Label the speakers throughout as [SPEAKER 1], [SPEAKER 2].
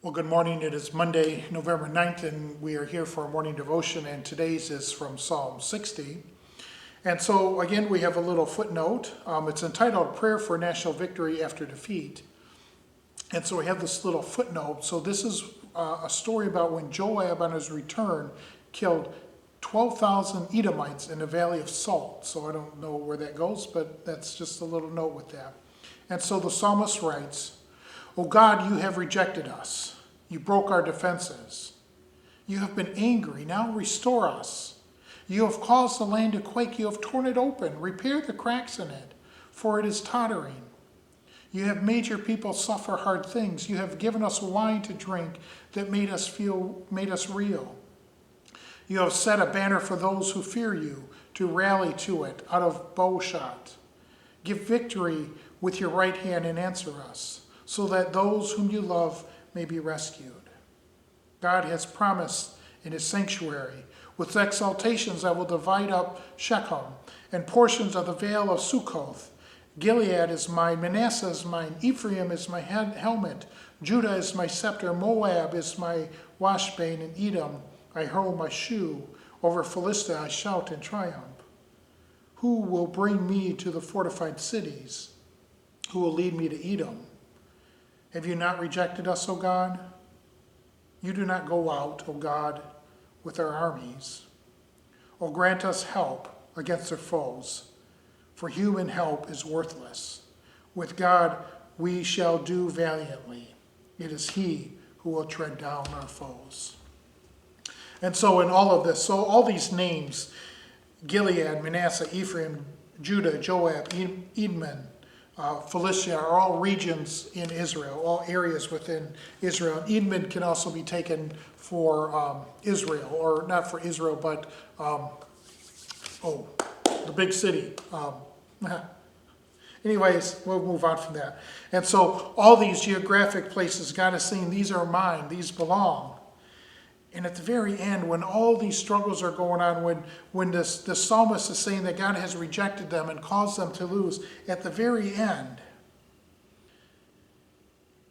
[SPEAKER 1] Well, good morning. It is Monday, November 9th, and we are here for a morning devotion, and today's is from Psalm 60. And so, again, we have a little footnote. It's entitled Prayer for National Victory After Defeat. And so we have this little footnote. So this is a story about when Joab, on his return, killed 12,000 Edomites in the Valley of Salt. So I don't know where that goes, but that's just a little note with that. And so the psalmist writes, "O God, you have rejected us. You broke our defenses. You have been angry. Now restore us. You have caused the land to quake. You have torn it open. Repair the cracks in it, for it is tottering. You have made your people suffer hard things. You have given us wine to drink that made us real. You have set a banner for those who fear you, to rally to it out of bowshot. Give victory with your right hand and answer us, so that those whom you love may be rescued. God has promised in his sanctuary, with exaltations I will divide up Shechem and portions of the vale of Sukkoth. Gilead is mine, Manasseh is mine, Ephraim is my helmet, Judah is my scepter, Moab is my washbane, and Edom I hurl my shoe. Over Philistia I shout in triumph. Who will bring me to the fortified cities? Who will lead me to Edom? Have you not rejected us, O God? You do not go out, O God, with our armies. O grant us help against our foes, for human help is worthless. With God we shall do valiantly. It is he who will tread down our foes." And so in all of this, so all these names, Gilead, Manasseh, Ephraim, Judah, Joab, Edom, Philistia, are all regions in Israel, all areas within Israel. Edom can also be taken for Israel, or not for Israel, but the big city. Anyways, we'll move on from that. And so all these geographic places, God is saying, these are mine, these belong. And at the very end, when all these struggles are going on, when the psalmist is saying that God has rejected them and caused them to lose, at the very end,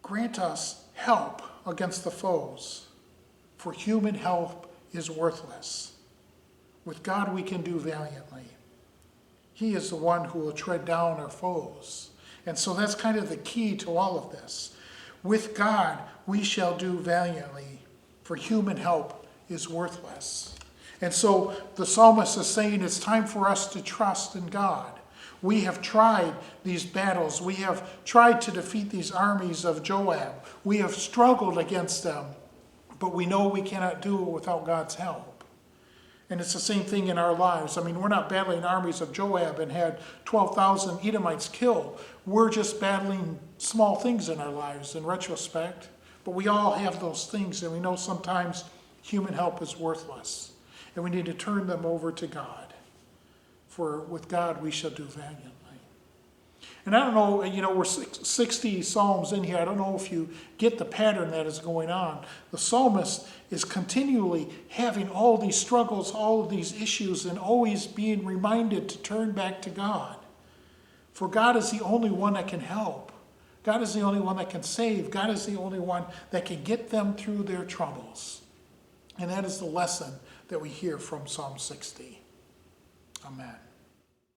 [SPEAKER 1] grant us help against the foes, for human help is worthless. With God we can do valiantly. He is the one who will tread down our foes. And so that's kind of the key to all of this. With God we shall do valiantly, for human help is worthless. And so the psalmist is saying it's time for us to trust in God. We have tried these battles. We have tried to defeat these armies of Joab. We have struggled against them, but we know we cannot do it without God's help. And it's the same thing in our lives. I mean, we're not battling armies of Joab and had 12,000 Edomites killed. We're just battling small things in our lives in retrospect. But we all have those things, and we know sometimes human help is worthless. And we need to turn them over to God. For with God we shall do valiantly. And I don't know, we're 60 psalms in here. I don't know if you get the pattern that is going on. The psalmist is continually having all these struggles, all of these issues, and always being reminded to turn back to God. For God is the only one that can help. God is the only one that can save. God is the only one that can get them through their troubles. And that is the lesson that we hear from Psalm 60. Amen.